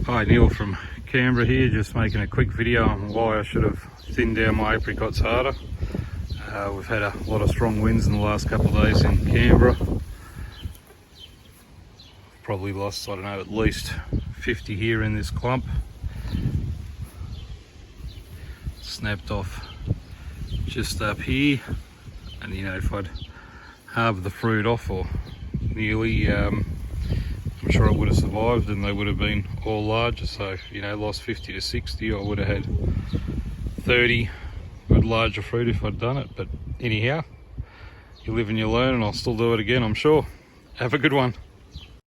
Hi, Neil from Canberra here, just making a quick video on why I should have thinned down my apricots harder. We've had a lot of strong winds in the last couple of days in Canberra. Probably lost, I don't know, at least 50 here in this clump. Snapped off just up here, and you know, if I'd halved the fruit off or nearly, I'm sure I would have survived and they would have been all larger. So, you know, lost 50 to 60, I would have had 30 good larger fruit if I'd done it. But anyhow, you live and you learn, and I'll still do it again, I'm sure. Have a good one.